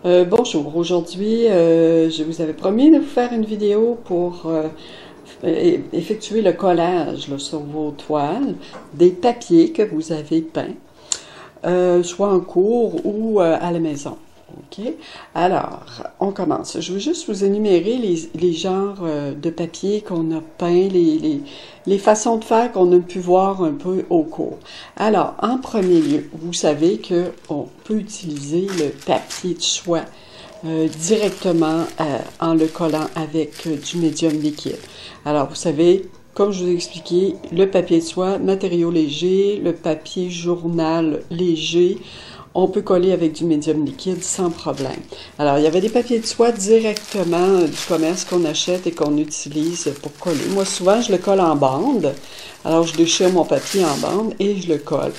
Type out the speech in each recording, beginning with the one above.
Bonjour, aujourd'hui je vous avais promis de vous faire une vidéo pour effectuer le collage là, sur vos toiles des papiers que vous avez peints, soit en cours ou à la maison. OK? Alors, on commence. Je veux juste vous énumérer les genres de papier qu'on a peints, les façons de faire qu'on a pu voir un peu au cours. Alors, en premier lieu, vous savez qu'on peut utiliser le papier de soie directement en le collant avec du médium liquide. Alors, vous savez, comme je vous ai expliqué, le papier de soie, matériau léger, le papier journal léger, on peut coller avec du médium liquide sans problème. Alors, il y avait des papiers de soie directement du commerce qu'on achète et qu'on utilise pour coller. Moi, souvent, je le colle en bande. Alors, je déchire mon papier en bande et je le colle.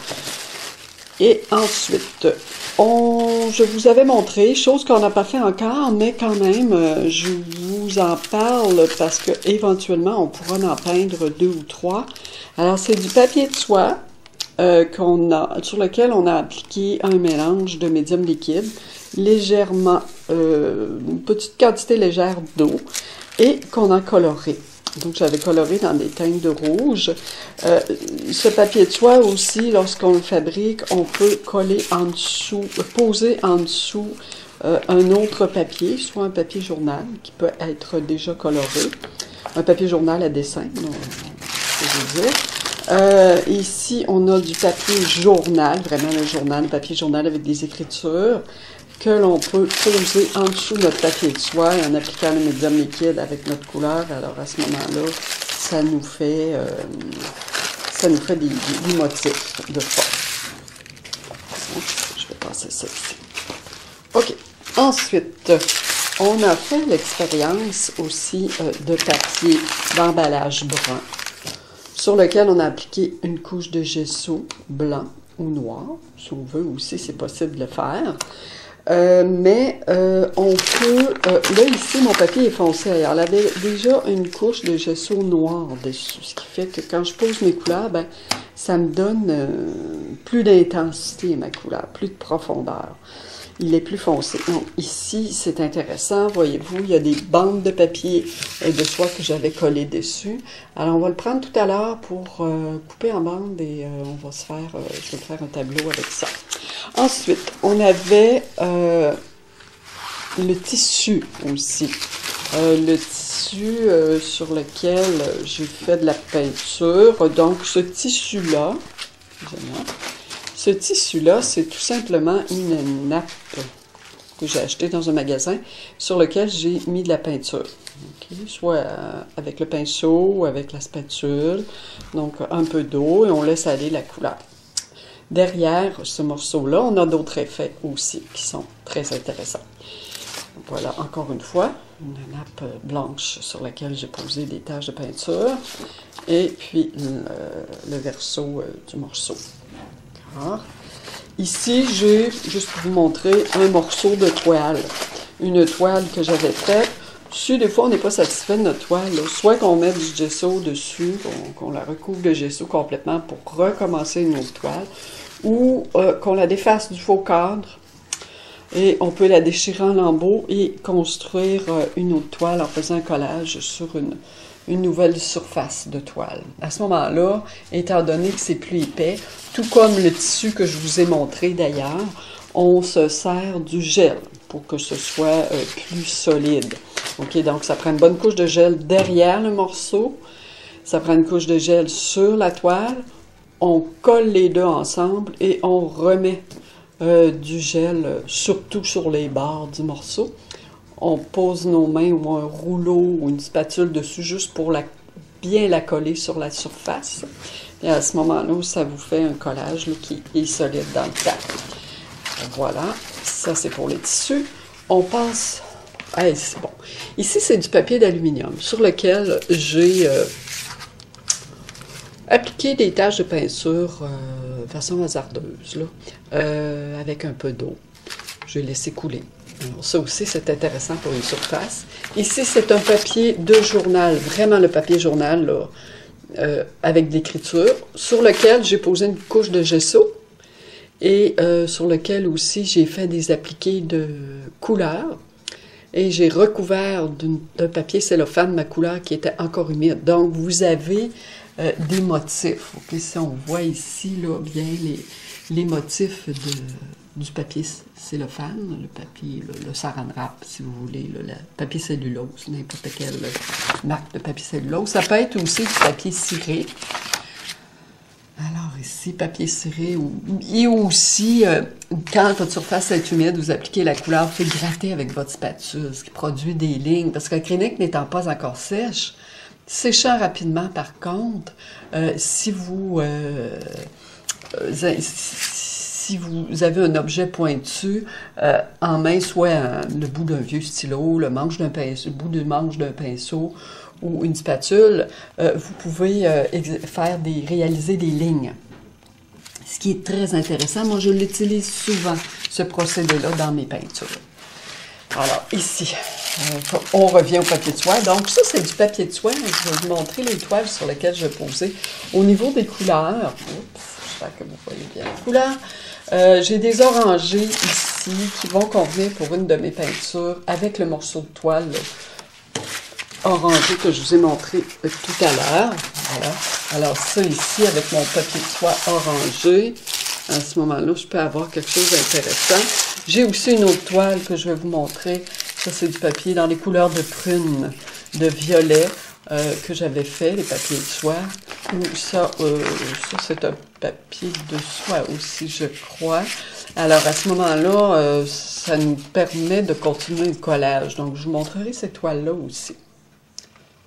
Et ensuite, je vous avais montré, chose qu'on n'a pas fait encore, mais quand même, je vous en parle parce que éventuellement on pourra en peindre 2 ou 3. Alors, c'est du papier de soie sur lequel on a appliqué un mélange de médium liquide, légèrement, une petite quantité légère d'eau, et qu'on a coloré. Donc, j'avais coloré dans des teintes de rouge. Ce papier de soie aussi, lorsqu'on le fabrique, on peut coller en dessous, poser en dessous un autre papier, soit un papier journal qui peut être déjà coloré, un papier journal à dessin, je veux dire. Ici, on a du papier journal, vraiment le journal, le papier journal avec des écritures que l'on peut poser en dessous de notre papier de soie et en appliquant le médium liquide avec notre couleur. Alors, à ce moment-là, ça nous fait des motifs de fond. Je vais passer ça ici. OK. Ensuite, on a fait l'expérience aussi de papier d'emballage brun, sur lequel on a appliqué une couche de gesso blanc ou noir. Si on veut aussi, c'est possible de le faire. On peut... là, ici, mon papier est foncé. Alors, il avait déjà une couche de gesso noir dessus, ce qui fait que quand je pose mes couleurs, ben, ça me donne plus d'intensité, ma couleur, plus de profondeur. Il est plus foncé. Donc, ici, c'est intéressant. Voyez-vous, il y a des bandes de papier de soie que j'avais collées dessus. Alors, on va le prendre tout à l'heure pour couper en bandes et on va se faire, je vais faire un tableau avec ça. Ensuite, on avait le tissu aussi. Le tissu sur lequel j'ai fait de la peinture. Donc, ce tissu-là, c'est tout simplement une nappe que j'ai achetée dans un magasin sur lequel j'ai mis de la peinture. Okay? Soit avec le pinceau ou avec la spatule. Donc, un peu d'eau et on laisse aller la couleur. Derrière ce morceau-là, on a d'autres effets aussi qui sont très intéressants. Voilà, encore une fois, une nappe blanche sur laquelle j'ai posé des taches de peinture et puis le verso du morceau. Ici, j'ai, juste pour vous montrer, un morceau de toile. Une toile que j'avais faite. Si des fois on n'est pas satisfait de notre toile, là, soit qu'on met du gesso dessus, qu'on la recouvre de gesso complètement pour recommencer une autre toile, ou qu'on la défasse du faux cadre, et on peut la déchirer en lambeaux et construire une autre toile en faisant un collage sur une nouvelle surface de toile. À ce moment-là, étant donné que c'est plus épais, tout comme le tissu que je vous ai montré d'ailleurs, on se sert du gel pour que ce soit plus solide. OK, donc ça prend une bonne couche de gel derrière le morceau, ça prend une couche de gel sur la toile, on colle les deux ensemble et on remet du gel surtout sur les bords du morceau. On pose nos mains ou un rouleau ou une spatule dessus juste pour bien la coller sur la surface. Et à ce moment-là, ça vous fait un collage là, qui est solide dans le temps. Voilà, ça c'est pour les tissus. On passe... Hey, c'est bon. Ici, c'est du papier d'aluminium sur lequel j'ai appliqué des taches de peinture de façon hasardeuse, là, avec un peu d'eau. Je vais laisser couler. Alors, ça aussi, c'est intéressant pour une surface. Ici, c'est un papier de journal, vraiment le papier journal, là, avec de l'écriture, sur lequel j'ai posé une couche de gesso et sur lequel aussi j'ai fait des appliqués de couleur. Et j'ai recouvert d'un papier cellophane ma couleur qui était encore humide. Donc, vous avez des motifs. Okay? Si on voit ici là, bien les motifs du papier cellophane, le papier, le saran wrap, si vous voulez, le papier cellulose, n'importe quelle marque de papier cellulose. Ça peut être aussi du papier ciré. Alors ici, papier ciré, et aussi, quand votre surface est humide, vous appliquez la couleur, vous faites gratter avec votre spatule, ce qui produit des lignes, parce que l'acrylique n'étant pas encore sèche, séchant rapidement par contre, si vous avez un objet pointu en main, soit le bout d'un vieux stylo, le bout du manche d'un pinceau, ou une spatule, vous pouvez réaliser des lignes. Ce qui est très intéressant. Moi, je l'utilise souvent, ce procédé-là, dans mes peintures. Alors, ici, on revient au papier de soie. Donc, ça, c'est du papier de soie. Je vais vous montrer les toiles sur lesquelles je vais poser. Au niveau des couleurs, j'espère que vous voyez bien les couleurs. J'ai des orangés ici qui vont convenir pour une de mes peintures avec le morceau de toile orangé que je vous ai montré tout à l'heure. Voilà. Alors ça ici, avec mon papier de soie orangé, à ce moment-là, je peux avoir quelque chose d'intéressant. J'ai aussi une autre toile que je vais vous montrer. Ça, c'est du papier dans les couleurs de prune, de violet, que j'avais fait, les papiers de soie. Ça c'est un papier de soie aussi, je crois. Alors, à ce moment-là, ça nous permet de continuer le collage. Donc, je vous montrerai ces toiles-là aussi.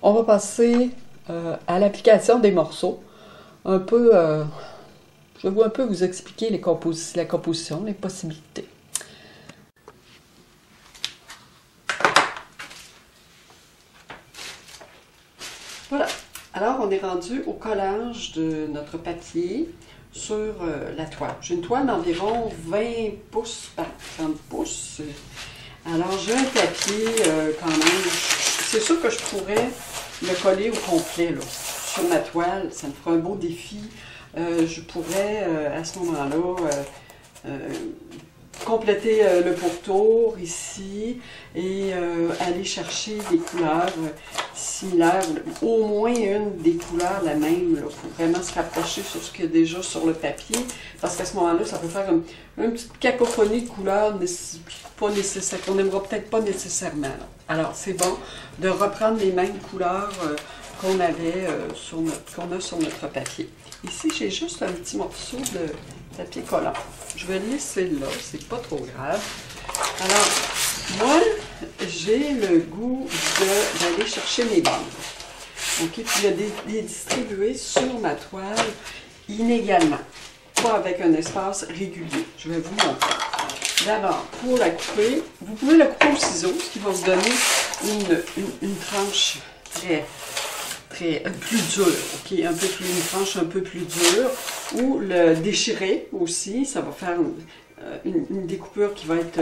On va passer à l'application des morceaux. Un peu, je vais un peu vous expliquer la composition, les possibilités. Voilà. Alors, on est rendu au collage de notre papier sur la toile. J'ai une toile d'environ 20 pouces par 30 pouces. Alors, j'ai un papier quand même. C'est sûr que je pourrais le coller au complet là, sur ma toile. Ça me fera un beau défi. Je pourrais, à ce moment-là, compléter le pourtour ici et aller chercher des couleurs similaires, au moins une des couleurs la même, pour vraiment se rapprocher sur ce qu'il y a déjà sur le papier, parce qu'à ce moment-là, ça peut faire une petite cacophonie de couleurs pas nécessaire, qu'on n'aimera peut-être pas nécessairement. Là. Alors, c'est bon de reprendre les mêmes couleurs qu'on avait qu'on a sur notre papier. Ici, j'ai juste un petit morceau de papier collant. Je vais le laisser là, c'est pas trop grave. Alors, moi, j'ai le goût d'aller chercher mes bandes. OK? Puis de les distribuer sur ma toile inégalement, pas avec un espace régulier. Je vais vous montrer. D'abord, pour la couper, vous pouvez la couper au ciseau, ce qui va vous donner une tranche plus dure, OK? Une tranche un peu plus dure, ou le déchirer aussi, ça va faire une découpure qui va être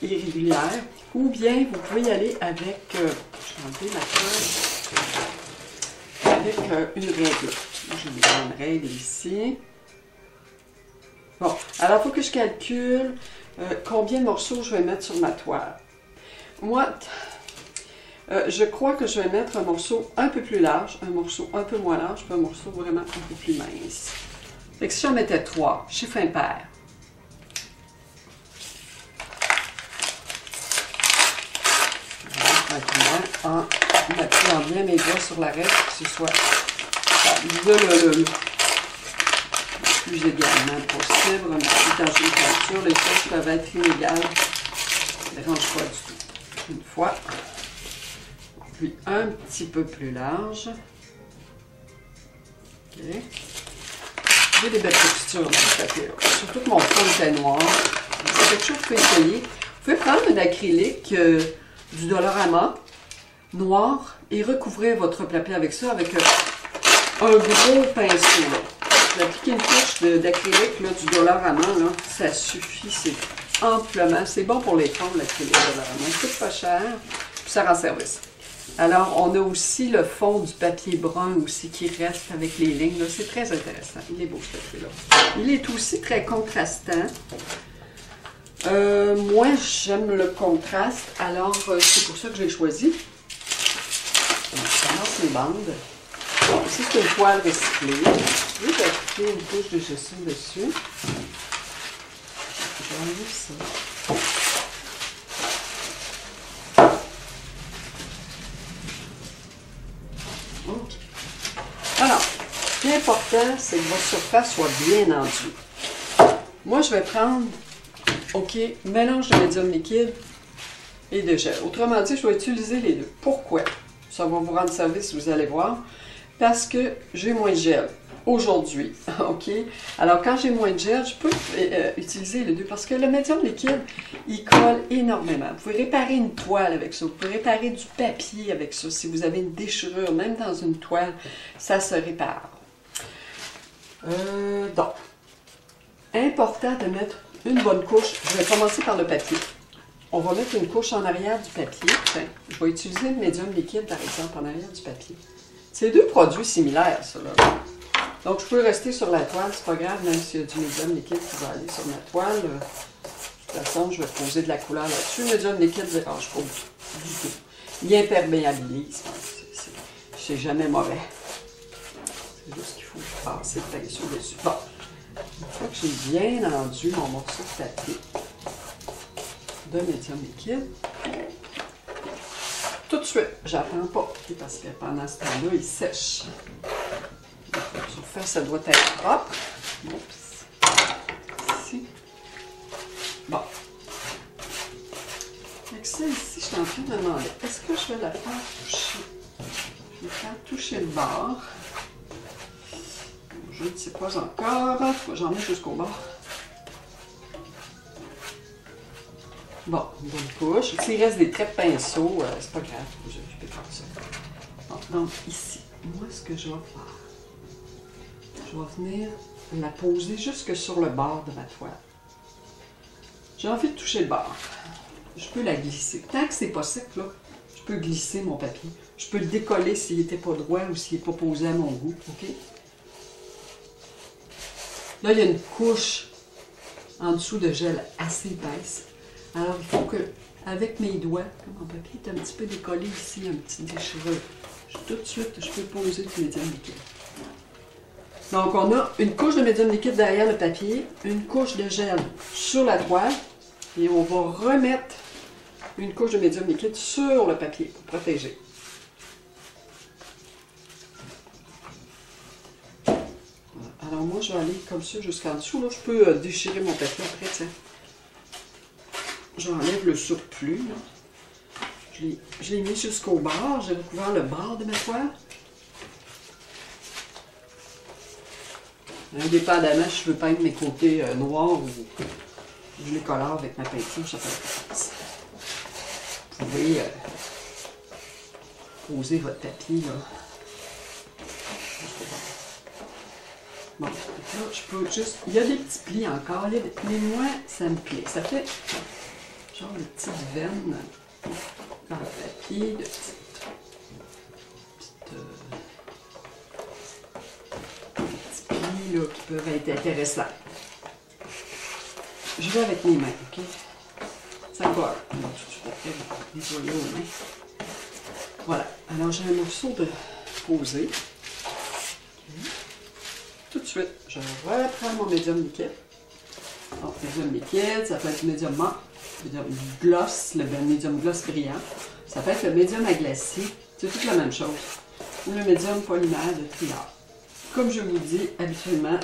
irrégulière, ou bien vous pouvez y aller avec, je vais enlever ma toile, avec une règle. J'ai une grande règle ici. Bon, alors il faut que je calcule combien de morceaux je vais mettre sur ma toile. Moi, je crois que je vais mettre un morceau un peu plus large, un morceau un peu moins large, puis un morceau vraiment un peu plus mince. Fait que si j'en mettais 3, chiffre impair. Maintenant, en appuyant bien mes doigts sur la règle, que ce soit le plus également possible. Un petit peu dans une peinture, les choses peuvent être inégales. Ça ne dérange pas du tout. Une fois. Puis un petit peu plus large. OK. J'ai des belles textures dans ce papier-là. Surtout que mon fond était noir. C'est quelque chose que vous pouvez essayer. Vous pouvez prendre un acrylique du Dollarama noir et recouvrir votre papier avec ça, avec un gros pinceau. Vous appliquez une couche d'acrylique du Dollarama, là, ça suffit, c'est amplement. C'est bon pour les fonds, l'acrylique Dollarama. Ça coûte pas cher, puis ça rend service. Alors, on a aussi le fond du papier brun aussi qui reste avec les lignes. C'est très intéressant. Il est beau ce papier-là. Il est aussi très contrastant. Moi, j'aime le contraste, alors c'est pour ça que j'ai choisi. On commence les bandes. Ici, c'est une toile recyclée. Je vais appliquer une couche de gesso dessus. Je vais enlever ça. OK. Alors, ce qui est important, c'est que votre surface soit bien endue. Moi, je vais prendre, OK, mélange de médium liquide et de gel. Autrement dit, je vais utiliser les deux. Pourquoi? Ça va vous rendre service, vous allez voir. Parce que j'ai moins de gel aujourd'hui, OK? Alors, quand j'ai moins de gel, je peux utiliser les deux parce que le médium liquide, il colle énormément. Vous pouvez réparer une toile avec ça. Vous pouvez réparer du papier avec ça. Si vous avez une déchirure, même dans une toile, ça se répare. Donc, important de mettre une bonne couche. Je vais commencer par le papier. On va mettre une couche en arrière du papier. Enfin, je vais utiliser le médium liquide, par exemple, en arrière du papier. C'est deux produits similaires, ça, là. Donc, je peux rester sur la toile, c'est pas grave, même s'il y a du médium liquide qui va aller sur ma toile. De toute façon, je vais poser de la couleur là-dessus. Le médium liquide ne dérange pas du tout. Il imperméabilise. C'est jamais mauvais. C'est juste qu'il faut passer le pinceau dessus. Bon, une fois que j'ai bien endu mon morceau de papier de médium liquide, tout de suite, j'attends pas, parce que pendant ce temps-là, il sèche. La surface, ça doit être propre. Oups. Ici. Bon. Avec ça ici, je suis en train de me demander, est-ce que je vais la faire toucher? Je vais faire toucher le bord. Je ne sais pas encore. J'en ai jusqu'au bord. Bon, une bonne couche. S'il reste des traits de pinceau, c'est pas grave, je vais occuper comme ça. Bon, donc ici, moi ce que je vais faire, je vais venir la poser jusque sur le bord de ma toile. J'ai envie de toucher le bord. Je peux la glisser. Tant que c'est pas sec, là, je peux glisser mon papier. Je peux le décoller s'il n'était pas droit ou s'il n'est pas posé à mon goût. OK? Là, il y a une couche en dessous de gel assez épaisse. Alors, il faut que, avec mes doigts, comme mon papier est un petit peu décollé ici, un petit déchirure, tout de suite, je peux poser du médium liquide. Donc, on a une couche de médium liquide derrière le papier, une couche de gel sur la toile, et on va remettre une couche de médium liquide sur le papier pour protéger. Alors, moi, je vais aller comme ça jusqu'en dessous. Là, je peux déchirer mon papier après, tiens. J'enlève le surplus. Là. Je l'ai mis jusqu'au bord. J'ai recouvert le bord de ma toile. Indépendamment, si je veux peindre mes côtés noirs ou je les colore avec ma peinture, ça fait pas. Vous pouvez poser votre tapis là. Bon, là, je peux juste. Il y a des petits plis encore, mais moi, ça me plaît. Ça fait genre des petites veines dans le papier, de petits plis là, qui peuvent être intéressants. Je vais avec mes mains, OK? Ça colle. Tout de suite après, nettoyer aux mains. Voilà. Alors, j'ai un morceau de posé. Okay. Tout de suite, je reprends mon médium liquide. Donc, médium liquide, ça peut être médium mat, médium gloss, le médium gloss brillant. Ça peut être le médium à glacier. C'est toute la même chose. Ou le médium polymère de Triard. Comme je vous dis, habituellement,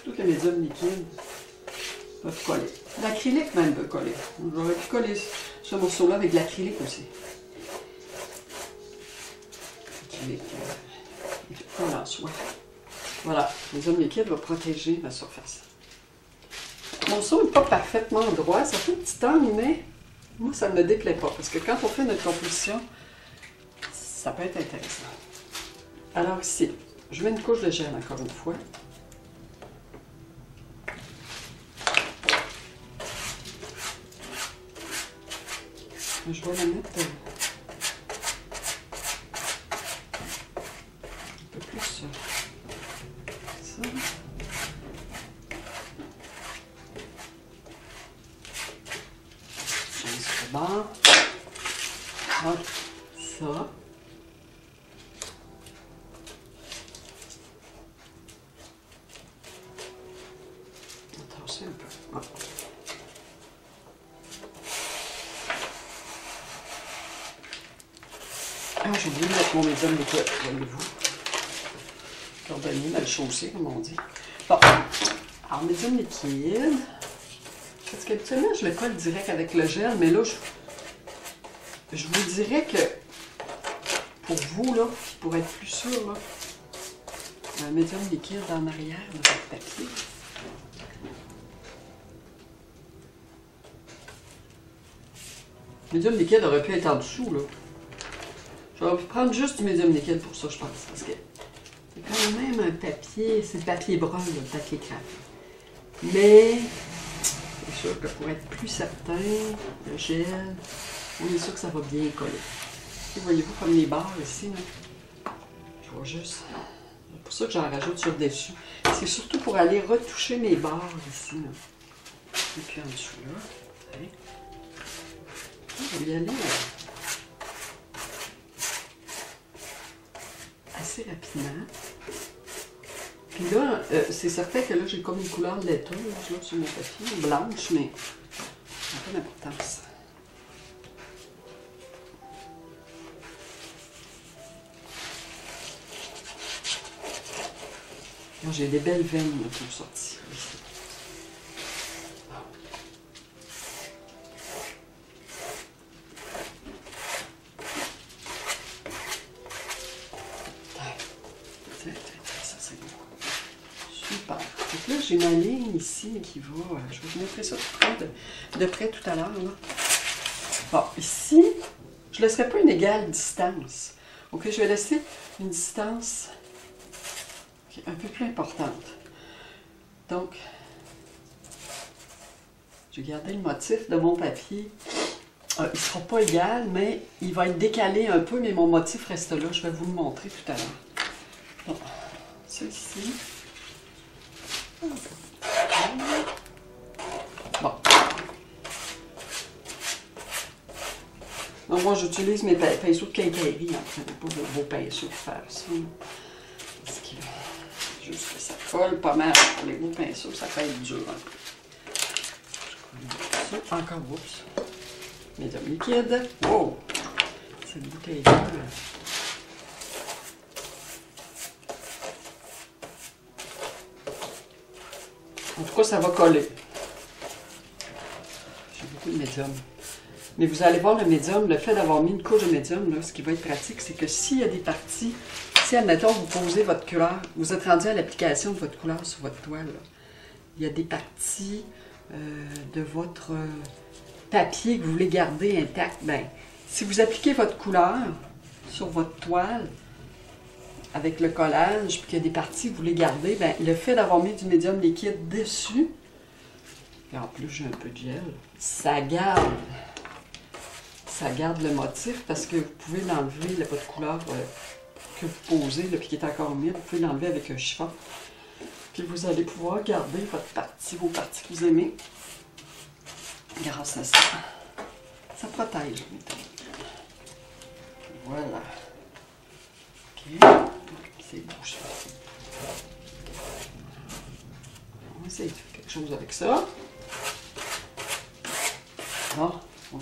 tous les médiums liquides peuvent coller. L'acrylique même peut coller. J'aurais pu coller ce morceau-là avec de l'acrylique aussi. L'acrylique, il colle en soi. Voilà, le médium liquide va protéger ma surface. Mon son n'est pas parfaitement droit, ça fait un petit angle, mais moi ça ne me déplaît pas, parce que quand on fait notre composition, ça peut être intéressant. Alors ici, je mets une couche de gel encore une fois. Je vais la mettre j'ai oublié de mettre mon médium liquide, voyez-vous. Cordonnier mal chaussé, comme on dit. Bon, alors médium liquide. Parce qu'habituellement, je le colle direct avec le gel, mais là, je vous dirais que pour vous, là, pour être plus sûr, là, un médium liquide en arrière de votre papier. Le médium liquide aurait pu être en dessous, là. J'aurais pu prendre juste du médium liquide pour ça, je pense, parce que c'est quand même un papier, c'est le papier brun, le papier craft. Mais, c'est sûr que pour être plus certain, le gel, on est sûr que ça va bien coller. Et voyez-vous comme les barres ici, là, je vois juste, c'est pour ça que j'en rajoute sur le dessus. C'est surtout pour aller retoucher mes barres ici, là. Et puis en dessous, là, vous savez. Je vais y aller assez rapidement. Puis là, c'est certain que là, j'ai comme une couleur laiteuse là, sur mon papier, blanche, mais ça n'a pas d'importance. J'ai des belles veines là, qui ont sorti ici. Ça, c'est beau. Super. Donc là, j'ai ma ligne ici qui va... je vais vous montrer ça de près tout à l'heure. Bon, ici, je ne laisserai pas une égale distance. Ok, je vais laisser une distance un peu plus importante. Donc, j'ai gardé le motif de mon papier. Il ne sera pas égal, mais il va être décalé un peu, mais mon motif reste là. Je vais vous le montrer tout à l'heure. Bon, ça ici. Bon. Donc, moi, j'utilise mes pinceaux de quincaillerie. En fait, pas de beaux pinceaux pour faire ça. Parce que juste que ça colle pas mal. Les beaux pinceaux, ça fait être dur un peu. Je colle ça. Encore, oups. Médium liquide. Wow! Cette bouteille-là. En tout cas, ça va coller. J'ai beaucoup de médium. Mais vous allez voir le médium, le fait d'avoir mis une couche de médium, là, ce qui va être pratique, c'est que s'il y a des parties, si, admettons, vous posez votre couleur, vous êtes rendu à l'application de votre couleur sur votre toile, là, il y a des parties de votre papier que vous voulez garder intact. Bien, si vous appliquez votre couleur sur votre toile, avec le collage, puis qu'il y a des parties que vous voulez garder, bien, le fait d'avoir mis du médium liquide dessus, et en plus j'ai un peu de gel, ça garde le motif parce que vous pouvez l'enlever, votre couleur que vous posez, là, puis qui est encore humide, vous pouvez l'enlever avec un chiffon. Puis vous allez pouvoir garder votre partie, vos parties que vous aimez, grâce à ça. Ça protège, mettons. Voilà. Ok. C'est bouché. On va essayer de faire quelque chose avec ça. Bon, une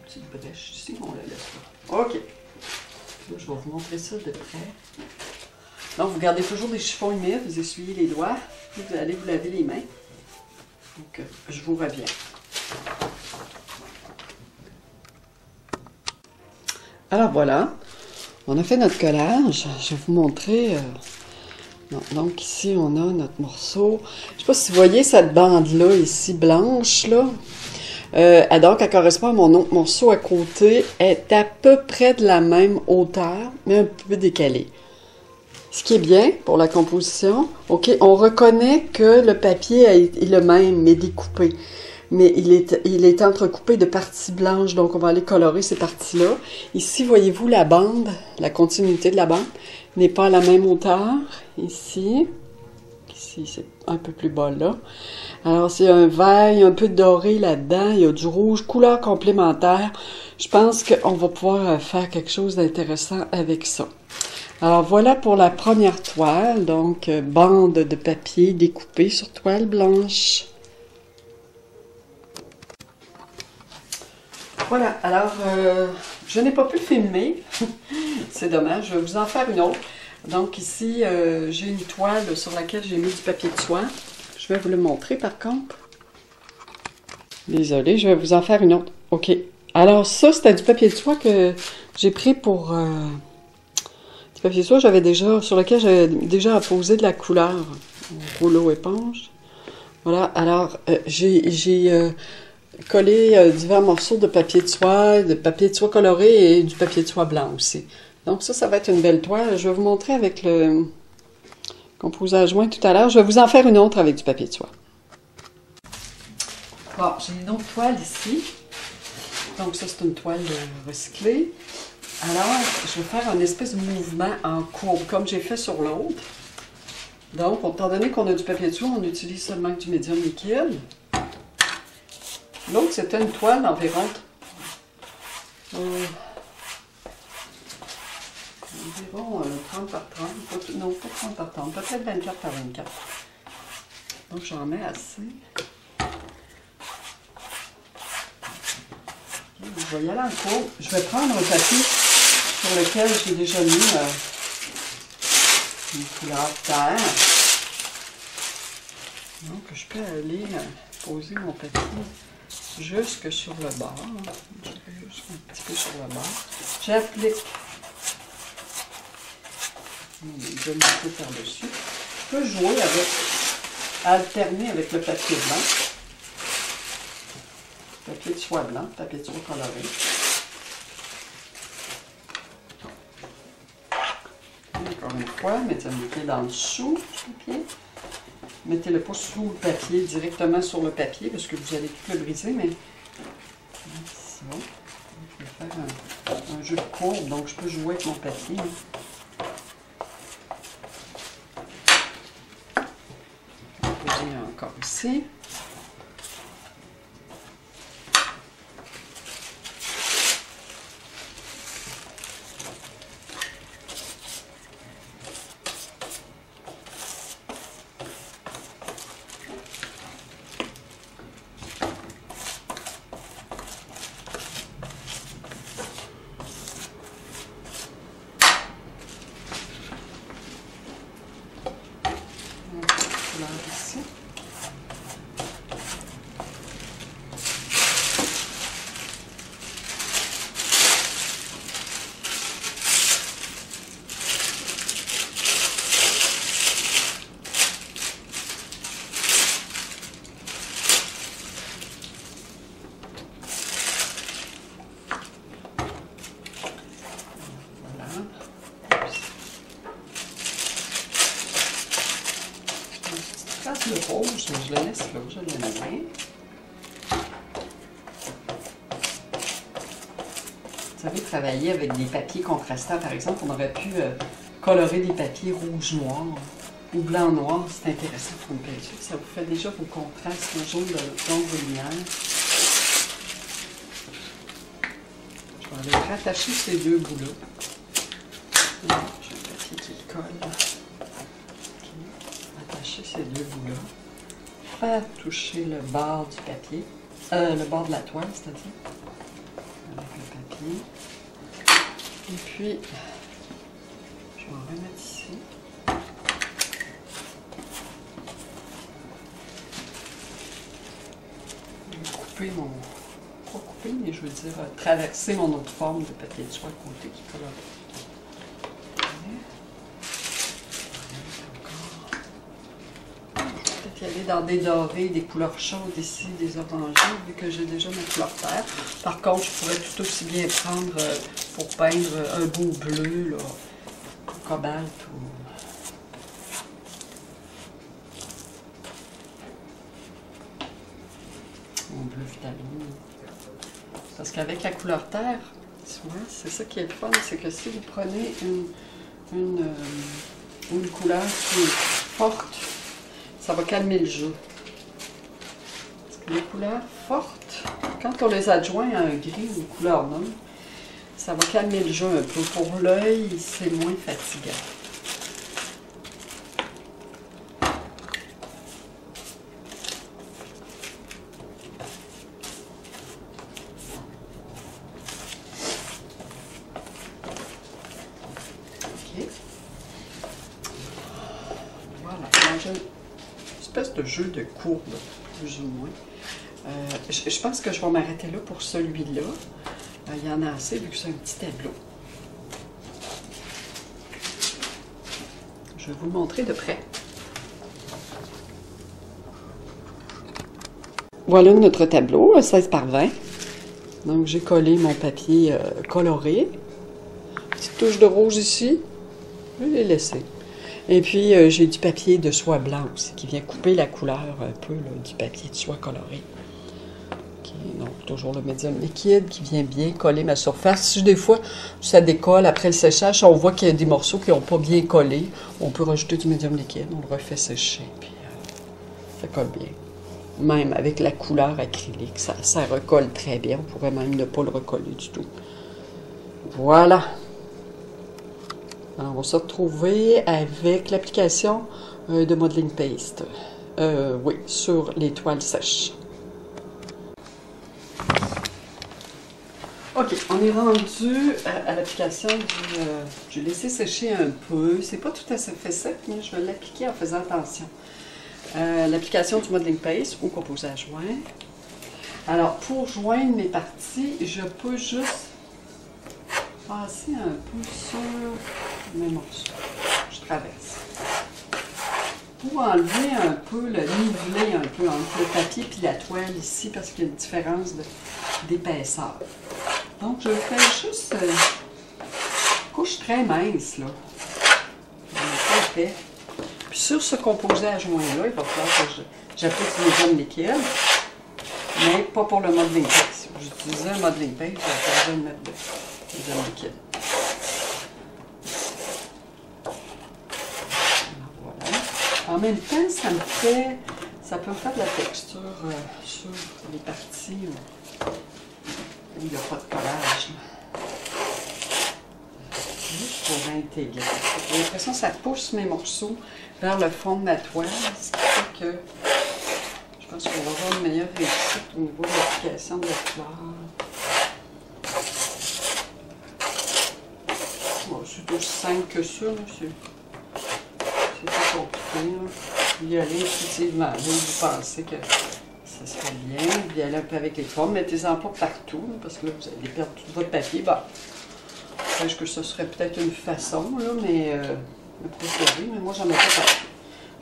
petite brèche ici, on la laisse là. Ok. Là, je vais vous montrer ça de près. Donc, vous gardez toujours des chiffons humides, vous essuyez les doigts, puis vous allez vous laver les mains. Donc, je vous reviens. Alors voilà, on a fait notre collage. Je vais vous montrer. Donc ici, on a notre morceau. Je ne sais pas si vous voyez cette bande-là, ici, blanche, là. Donc, elle correspond à mon autre morceau à côté. Elle est à peu près de la même hauteur, mais un peu décalée. Ce qui est bien pour la composition, ok, on reconnaît que le papier est le même, mais découpé. Mais il est entrecoupé de parties blanches, donc on va aller colorer ces parties-là. Ici, voyez-vous, la bande, la continuité de la bande n'est pas à la même hauteur. Ici, c'est un peu plus bas là. Alors, c'est un vert, il y a un peu de doré là-dedans, il y a du rouge, couleur complémentaire. Je pense qu'on va pouvoir faire quelque chose d'intéressant avec ça. Alors, voilà pour la première toile, donc bande de papier découpée sur toile blanche. Voilà, alors, Je n'ai pas pu le filmer, c'est dommage, je vais vous en faire une autre. Donc ici, j'ai une toile sur laquelle j'ai mis du papier de soie. Je vais vous le montrer par contre. Désolée, je vais vous en faire une autre. OK. Alors ça, c'était du papier de soie que j'ai pris pour... du papier de soie sur lequel j'avais déjà apposé de la couleur. Rouleau éponge. Voilà, alors j'ai collé divers morceaux de papier de soie coloré et du papier de soie blanc aussi. Donc ça va être une belle toile. Je vais vous montrer avec le composage joint tout à l'heure. Je vais vous en faire une autre avec du papier de soie. Bon, j'ai une autre toile ici. Donc ça, c'est une toile recyclée. Alors, je vais faire un espèce de mouvement en courbe, comme j'ai fait sur l'autre. Donc, étant donné qu'on a du papier de soie, on utilise seulement du médium liquide. L'autre, c'était une toile d'environ environ 30 par 30, non pas 30 par 30, peut-être 24 par 24. Donc j'en mets assez. Okay, je vais y aller en cours. Je vais prendre un papier sur lequel j'ai déjà mis une couleur terre. Donc je peux aller poser mon papier jusque sur le bord. Juste un petit peu sur le bord. J'applique je le mets par-dessus. Je peux jouer avec, alterner avec le papier blanc. Papier de soie blanc, papier de soie coloré. Encore une fois, mettez le pied dans le dessous du papier. Mettez-le pas sous le papier, directement sur le papier, parce que vous allez tout le briser, mais c'est bon. Je vais faire un jeu de courbe, donc je peux jouer avec mon papier. Encore ici. Ici. Le rouge, je le laisse là, je l'aime bien. Vous savez, travailler avec des papiers contrastants, par exemple, on aurait pu colorer des papiers rouge-noir ou blanc-noir, c'est intéressant pour une peinture. Ça vous fait déjà vos contrastes, le jaune d'ombre et lumière. Je vais aller rattacher ces deux bouts-là. J'ai un papier qui le colle. Attacher ces deux bouts-là. Faire toucher le bord du papier, le bord de la toile, c'est-à-dire, avec le papier. Et puis, je vais en remettre ici. Je vais couper mon, pas couper, mais je veux dire traverser mon autre forme de papier de soie à côté qui colle. Peut-être y aller dans des dorés, des couleurs chaudes ici, des orangés, vu que j'ai déjà ma couleur terre. Par contre, je pourrais tout aussi bien prendre pour peindre un beau bleu, là, cobalt ou... Mon bleu vitamine. Parce qu'avec la couleur terre, c'est ça qui est le fun, c'est que si vous prenez une couleur qui est forte, ça va calmer le jeu. Parce que les couleurs fortes, quand on les adjoint à un gris ou une couleur neutre, ça va calmer le jeu un peu. Pour l'œil, c'est moins fatigant. j'ai une espèce de jeu de courbes, plus ou moins. Je pense que je vais m'arrêter là pour celui-là. Il y en a assez vu que c'est un petit tableau. Je vais vous le montrer de près. Voilà notre tableau, 16 par 20. Donc j'ai collé mon papier coloré. Petite touche de rouge ici. Je vais les laisser. Et puis j'ai du papier de soie blanc aussi qui vient couper la couleur un peu là, du papier de soie coloré. Donc, toujours le médium liquide qui vient bien coller ma surface. Si des fois, ça décolle après le séchage, on voit qu'il y a des morceaux qui n'ont pas bien collé, on peut rajouter du médium liquide, on le refait sécher, puis ça colle bien. Même avec la couleur acrylique, ça recolle très bien. On pourrait même ne pas le recoller du tout. Voilà. Alors, on va se retrouver avec l'application de Modeling Paste. Oui, sur les toiles sèches. OK, on est rendu à l'application du laisser sécher un peu. C'est pas tout à fait sec, mais je vais l'appliquer en faisant attention. L'application du Modeling Paste ou composé à joindre. Alors, pour joindre mes parties, je peux juste passer un peu sur mes morceaux. Je traverse. Pour enlever un peu, le niveler un peu entre le papier et la toile ici, parce qu'il y a une différence d'épaisseur. Donc, je fais juste une couche très mince, là. Pas épais. Puis sur ce composé à joint-là, il va falloir que j'applique du médium liquide, mais pas pour le modeling paste. Si j'utilisais un modeling paste, je vais le mettre de médium liquide. Voilà. En même temps, ça peut me faire de la texture sur les parties où il n'y a pas de collage. Juste pour intégrer. J'ai l'impression que ça pousse mes morceaux vers le fond de ma toile, ce qui fait que je pense qu'on va avoir une meilleure réussite au niveau de l'application de la couleur. Bon, c'est aussi simple que ça, c'est pas compliqué. Là. Y aller intuitivement. Là, vous pensez que ça serait bien, puis aller un peu avec les formes. Mettez-en pas partout, là, parce que là, vous allez perdre tout votre papier. Bon, je que ce serait peut-être une façon, là, mais me procéder, mais moi, j'en mets pas partout.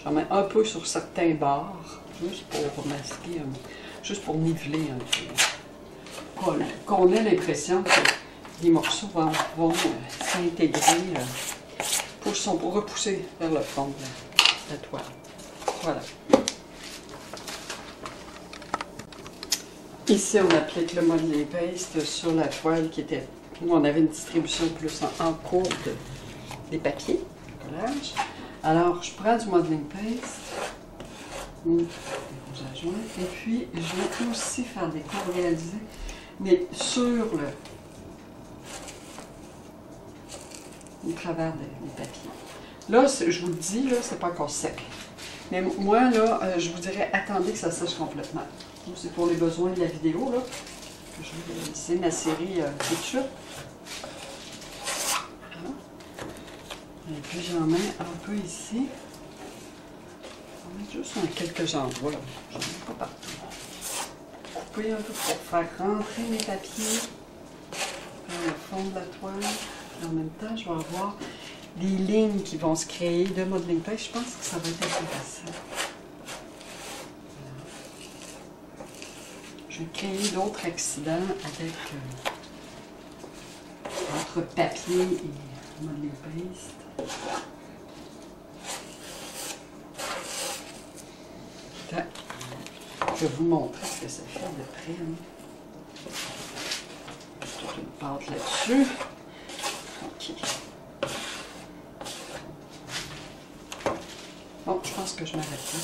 J'en mets un peu sur certains bords, juste pour masquer, juste pour niveler un peu. Qu'on ait l'impression que les morceaux vont s'intégrer, pour repousser vers le fond de la toile. Voilà. Ici, on applique le Modeling Paste sur la toile qui était, où on avait une distribution plus en cours des papiers, collage. Alors, je prends du Modeling Paste, et puis je vais aussi faire des courbes réalisées, mais sur le travers des papiers. Là, je vous le dis, là, c'est pas encore sec. Mais moi, là, je vous dirais, attendez que ça sèche complètement. C'est pour les besoins de la vidéo, là. Je vais réaliser ma série tout de suite. Voilà. Et puis, j'en mets un peu ici. J'en mets juste dans quelques endroits, là. J'en mets pas partout. Couper un peu pour faire rentrer mes papiers dans le fond de la toile. Et en même temps, je vais avoir des lignes qui vont se créer de Modeling Paste. Je pense que ça va être intéressant. Je vais créer d'autres accidents avec entre papier et Modeling Paste. Je vais vous montrer ce que ça fait de près. Toute une pâte là-dessus. OK. Bon, je pense que je m'arrête là.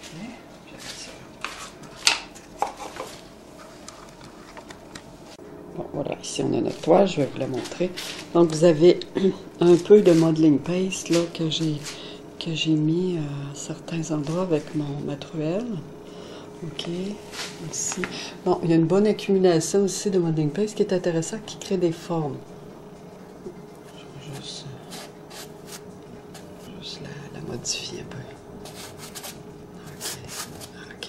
Okay. J'arrête ça. Bon, voilà, ici on a notre toile, je vais vous la montrer. Donc vous avez un peu de Modeling Paste là, que j'ai mis à certains endroits avec ma truelle. OK, ici. Bon, il y a une bonne accumulation aussi de Modeling Paste qui est intéressant, qui crée des formes. Je vais juste la modifier un peu. OK.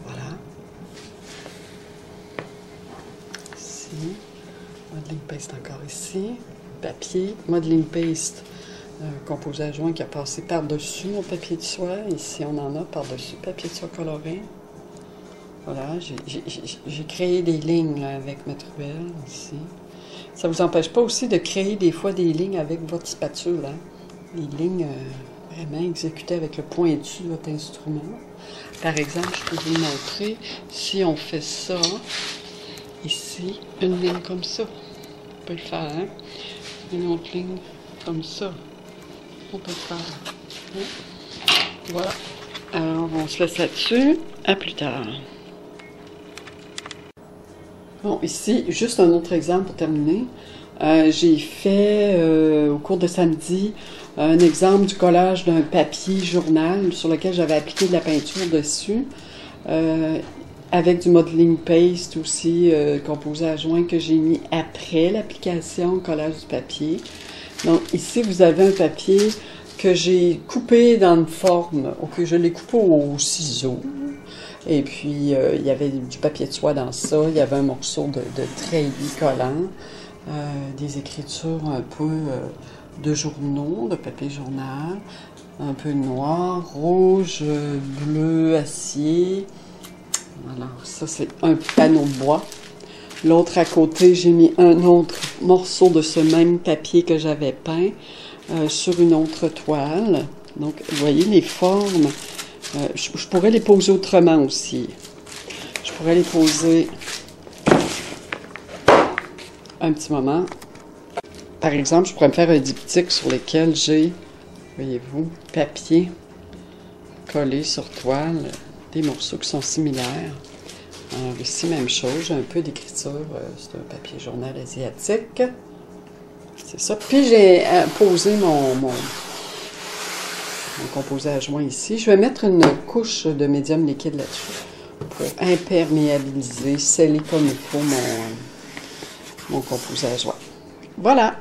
Voilà. Ici. Modeling paste encore ici. Papier. Modeling paste. Composé à joint qui a passé par-dessus mon papier de soie. Ici, on en a par-dessus papier de soie coloré. Voilà, j'ai créé des lignes là, avec ma truelle ici. Ça ne vous empêche pas aussi de créer des fois des lignes avec votre spatule. Hein? Des lignes vraiment exécutées avec le pointu de votre instrument. Par exemple, je peux vous montrer, si on fait ça, ici, une ligne comme ça. On peut le faire, hein? Une autre ligne comme ça. On peut le faire. Hein? Voilà. Alors, on se laisse là-dessus. À plus tard. Bon, ici, juste un autre exemple pour terminer. J'ai fait, au cours de samedi, un exemple du collage d'un papier journal sur lequel j'avais appliqué de la peinture dessus, avec du modeling paste aussi, composé à joint que j'ai mis après l'application au collage du papier. Donc ici, vous avez un papier que j'ai coupé dans une forme, que je l'ai coupé au ciseau. Et puis, il y avait du papier de soie dans ça, il y avait un morceau de treillis collant, des écritures un peu de journaux, de papier journal, un peu noir, rouge, bleu, acier. Alors, ça, c'est un panneau de bois. L'autre à côté, j'ai mis un autre morceau de ce même papier que j'avais peint sur une autre toile. Donc, vous voyez les formes. Je pourrais les poser autrement aussi. Je pourrais les poser un petit moment. Par exemple, je pourrais me faire un diptyque sur lequel j'ai, voyez-vous, papier collé sur toile, des morceaux qui sont similaires. Alors ici, même chose, j'ai un peu d'écriture, c'est un papier journal asiatique. C'est ça. Puis j'ai posé mon composé à joint ici. Je vais mettre une couche de médium liquide là-dessus pour imperméabiliser, sceller comme il faut mon composé à joint. Voilà!